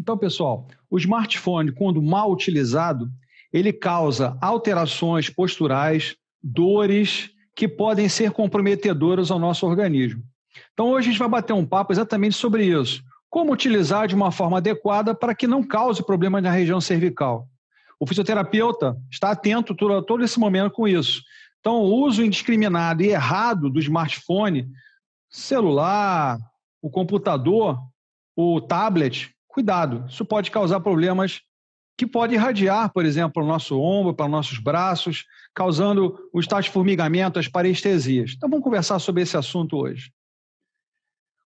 Então, pessoal, o smartphone, quando mal utilizado, ele causa alterações posturais, dores que podem ser comprometedoras ao nosso organismo. Então, hoje a gente vai bater um papo exatamente sobre isso. Como utilizar de uma forma adequada para que não cause problema na região cervical. O fisioterapeuta está atento a todo esse momento com isso. Então, o uso indiscriminado e errado do smartphone, celular, o computador, o tablet, cuidado, isso pode causar problemas que podem irradiar, por exemplo, para o nosso ombro, para nossos braços, causando os tais formigamentos, as parestesias. Então, vamos conversar sobre esse assunto hoje.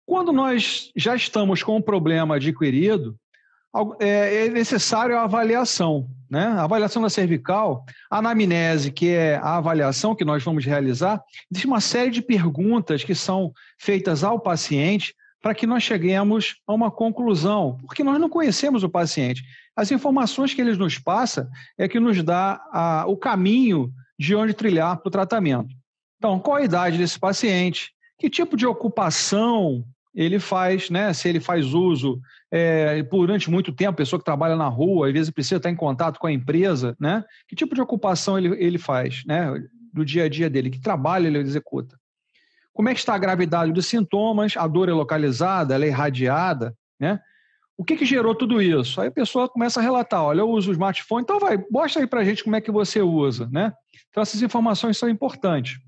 Quando nós já estamos com um problema adquirido, é necessário a avaliação, né? A avaliação da cervical, a anamnese, que é a avaliação que nós vamos realizar, existe uma série de perguntas que são feitas ao paciente para que nós cheguemos a uma conclusão, porque nós não conhecemos o paciente. As informações que ele nos passa é que nos dá o caminho de onde trilhar para o tratamento. Então, qual a idade desse paciente? Que tipo de ocupação ele faz, né? Se ele faz uso durante muito tempo, pessoa que trabalha na rua, às vezes precisa estar em contato com a empresa, né? Que tipo de ocupação ele faz, né? Do dia a dia dele, que trabalho ele executa? Como é que está a gravidade dos sintomas? A dor é localizada, ela é irradiada, né? O que gerou tudo isso? Aí a pessoa começa a relatar, olha, eu uso o smartphone, então mostra aí pra gente como é que você usa, né? Então essas informações são importantes.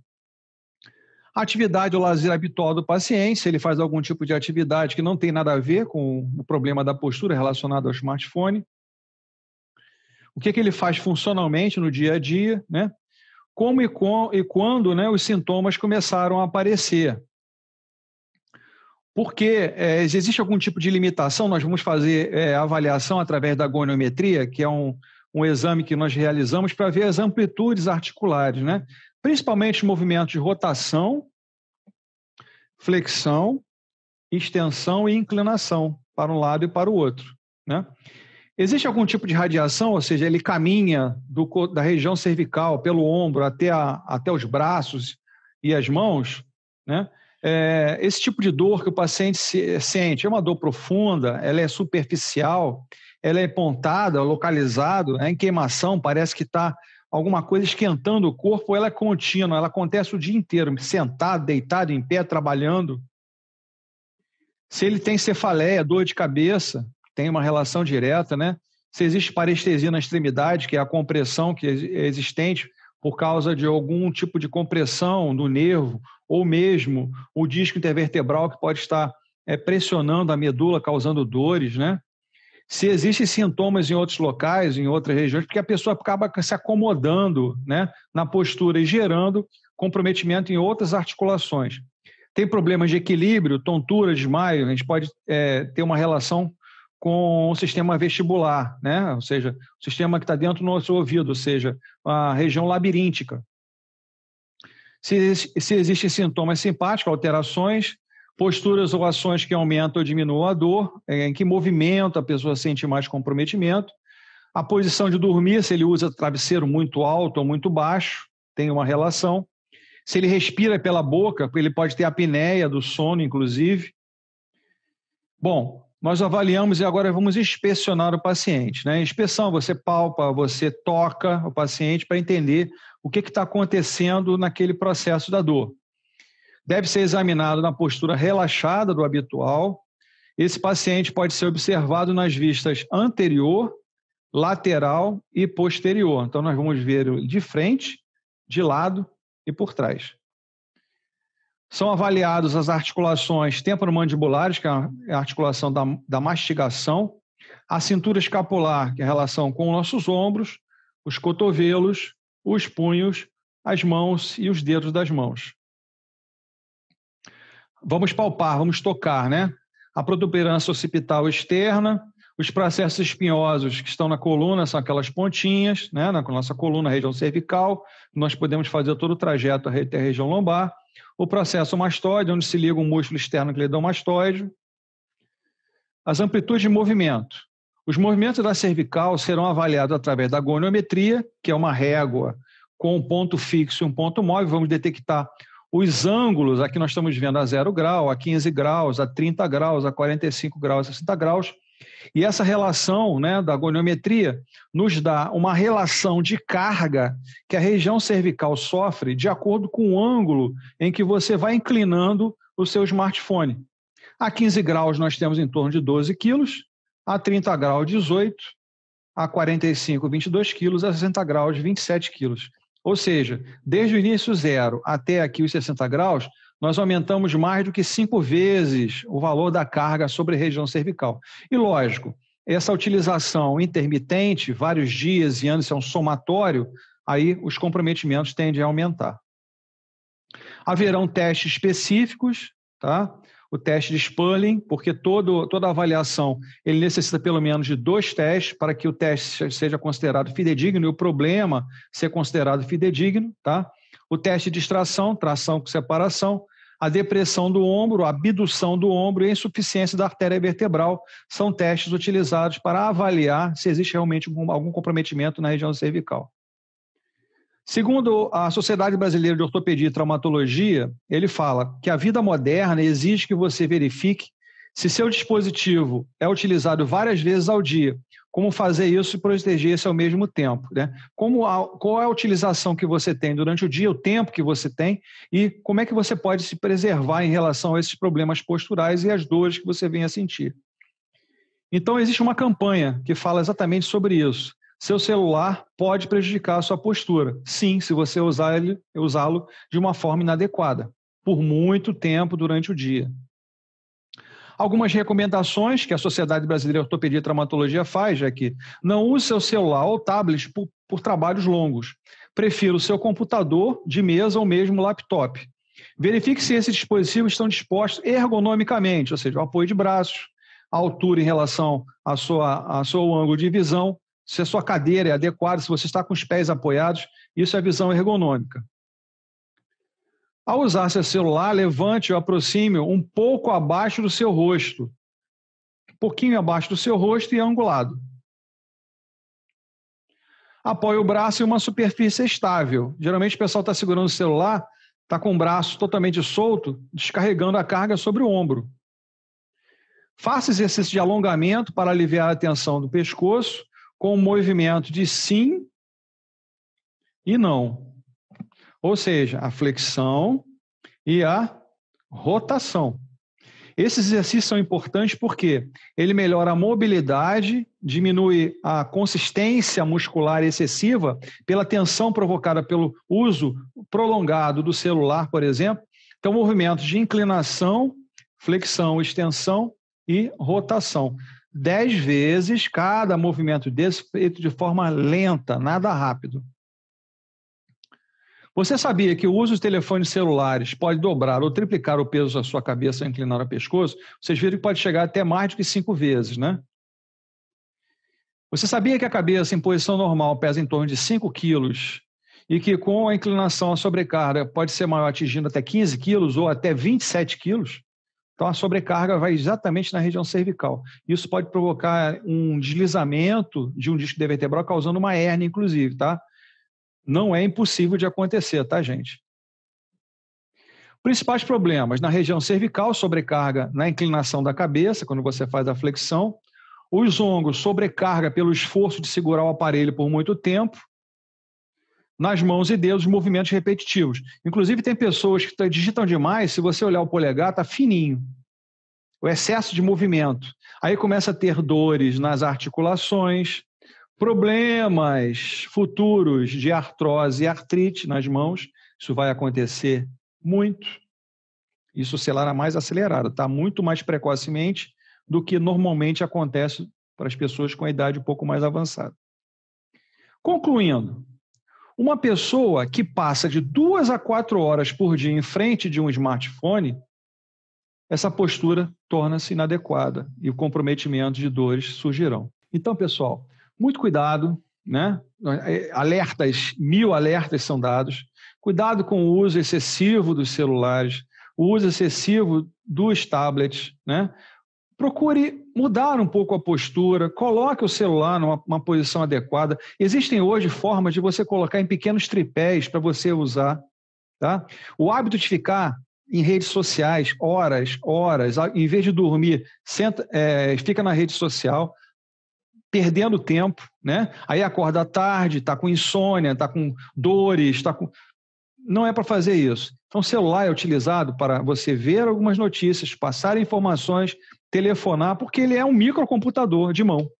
A atividade ou lazer habitual do paciente, se ele faz algum tipo de atividade que não tem nada a ver com o problema da postura relacionado ao smartphone. O que ele faz funcionalmente no dia a dia, né? Como e quando, né, os sintomas começaram a aparecer. Porque existe algum tipo de limitação, nós vamos fazer avaliação através da goniometria, que é um exame que nós realizamos para ver as amplitudes articulares, né? Principalmente movimentos de rotação, flexão, extensão e inclinação para um lado e para o outro, né? Existe algum tipo de radiação, ou seja, ele caminha da região cervical pelo ombro até os braços e as mãos, né? Esse tipo de dor que o paciente sente é uma dor profunda, ela é superficial, ela é pontada, localizado, em queimação, parece que está alguma coisa esquentando o corpo, ela é contínua, ela acontece o dia inteiro, sentado, deitado, em pé, trabalhando. Se ele tem cefaleia, dor de cabeça, tem uma relação direta, né? Se existe parestesia na extremidade, que é a compressão que é existente por causa de algum tipo de compressão do nervo, ou mesmo o disco intervertebral que pode estar pressionando a medula, causando dores, né? Se existem sintomas em outros locais, em outras regiões, porque a pessoa acaba se acomodando, né, na postura e gerando comprometimento em outras articulações. Tem problemas de equilíbrio, tontura, desmaio, a gente pode ter uma relação com o sistema vestibular, né? Ou seja, o sistema que está dentro do nosso ouvido, ou seja, a região labiríntica. Se existem sintomas simpáticos, alterações, posturas ou ações que aumentam ou diminuem a dor, em que movimento a pessoa sente mais comprometimento, a posição de dormir, se ele usa travesseiro muito alto ou muito baixo, tem uma relação. Se ele respira pela boca, ele pode ter apneia do sono, inclusive. Bom, nós avaliamos e agora vamos inspecionar o paciente, né? Inspeção, você palpa, você toca o paciente para entender o que está acontecendo naquele processo da dor. Deve ser examinado na postura relaxada do habitual. Esse paciente pode ser observado nas vistas anterior, lateral e posterior. Então, nós vamos ver de frente, de lado e por trás. São avaliadas as articulações temporomandibulares, que é a articulação da mastigação, a cintura escapular, que é a relação com os nossos ombros, os cotovelos, os punhos, as mãos e os dedos das mãos. Vamos palpar, vamos tocar, né? A protuberância occipital externa, os processos espinhosos que estão na coluna, são aquelas pontinhas, né? Na nossa coluna, região cervical, nós podemos fazer todo o trajeto até a região lombar. O processo mastoide, onde se liga o músculo externo cleidomastoide. As amplitudes de movimento. Os movimentos da cervical serão avaliados através da goniometria, que é uma régua com um ponto fixo e um ponto móvel. Vamos detectar os ângulos, aqui nós estamos vendo a 0 grau, a 15 graus, a 30 graus, a 45 graus, a 60 graus. E essa relação, né, da goniometria nos dá uma relação de carga que a região cervical sofre de acordo com o ângulo em que você vai inclinando o seu smartphone. A 15 graus nós temos em torno de 12 quilos, a 30 graus 18, a 45 22 quilos, a 60 graus 27 quilos. Ou seja, desde o início zero até aqui os 60 graus, nós aumentamos mais do que 5 vezes o valor da carga sobre a região cervical. E lógico, essa utilização intermitente, vários dias e anos, isso é um somatório, aí os comprometimentos tendem a aumentar. Haverão testes específicos, tá? O teste de Sperling, porque toda avaliação ele necessita pelo menos de 2 testes para que o teste seja considerado fidedigno e o problema ser considerado fidedigno, tá? O teste de distração, tração com separação, a depressão do ombro, a abdução do ombro e a insuficiência da artéria vertebral são testes utilizados para avaliar se existe realmente algum comprometimento na região cervical. Segundo a Sociedade Brasileira de Ortopedia e Traumatologia, ele fala que a vida moderna exige que você verifique se seu dispositivo é utilizado várias vezes ao dia, como fazer isso e proteger-se ao mesmo tempo, né? Qual é a utilização que você tem durante o dia, o tempo que você tem e como é que você pode se preservar em relação a esses problemas posturais e as dores que você venha a sentir. Então, existe uma campanha que fala exatamente sobre isso. Seu celular pode prejudicar a sua postura. Sim, se você usá-lo de uma forma inadequada, por muito tempo durante o dia. Algumas recomendações que a Sociedade Brasileira de Ortopedia e Traumatologia faz é que não use seu celular ou tablet por trabalhos longos. Prefira o seu computador de mesa ou mesmo laptop. Verifique se esses dispositivos estão dispostos ergonomicamente, ou seja, o apoio de braços, a altura em relação ao seu ângulo de visão, se a sua cadeira é adequada, se você está com os pés apoiados, isso é visão ergonômica. Ao usar seu celular, levante ou aproxime-o um pouco abaixo do seu rosto, um pouquinho abaixo do seu rosto e angulado. Apoie o braço em uma superfície estável. Geralmente o pessoal está segurando o celular, está com o braço totalmente solto, descarregando a carga sobre o ombro. Faça exercício de alongamento para aliviar a tensão do pescoço, com o movimento de sim e não. Ou seja, a flexão e a rotação. Esses exercícios são importantes porque ele melhora a mobilidade, diminui a consistência muscular excessiva pela tensão provocada pelo uso prolongado do celular, por exemplo. Então, movimentos de inclinação, flexão, extensão e rotação. 10 vezes cada movimento desse feito de forma lenta, nada rápido. Você sabia que o uso de telefones celulares pode dobrar ou triplicar o peso da sua cabeça ao inclinar o pescoço? Vocês viram que pode chegar até mais do que 5 vezes, né? Você sabia que a cabeça em posição normal pesa em torno de 5 quilos e que com a inclinação, a sobrecarga pode ser maior, atingindo até 15 quilos ou até 27 quilos? Então, a sobrecarga vai exatamente na região cervical. Isso pode provocar um deslizamento de um disco vertebral, causando uma hérnia, inclusive, tá? Não é impossível de acontecer, tá, gente? Principais problemas na região cervical, sobrecarga na inclinação da cabeça, quando você faz a flexão. Os ombros, sobrecarga pelo esforço de segurar o aparelho por muito tempo. Nas mãos e dedos, movimentos repetitivos. Inclusive, tem pessoas que digitam demais, se você olhar o polegar, está fininho. O excesso de movimento. Aí começa a ter dores nas articulações, problemas futuros de artrose e artrite nas mãos. Isso vai acontecer muito. Isso será mais acelerado, tá? Muito mais precocemente do que normalmente acontece para as pessoas com a idade um pouco mais avançada. Concluindo, uma pessoa que passa de 2 a 4 horas por dia em frente de um smartphone, essa postura torna-se inadequada e o comprometimento de dores surgirão. Então, pessoal, muito cuidado, né? Alertas, 1000 alertas são dados. Cuidado com o uso excessivo dos celulares, o uso excessivo dos tablets, né? Procure mudar um pouco a postura, coloque o celular numa posição adequada. Existem hoje formas de você colocar em pequenos tripés para você usar, tá? O hábito de ficar em redes sociais, horas, em vez de dormir, fica na rede social, perdendo tempo, né? Aí acorda tarde, está com insônia, está com dores, não é para fazer isso. Então, o celular é utilizado para você ver algumas notícias, passar informações, telefonar, porque ele é um microcomputador de mão.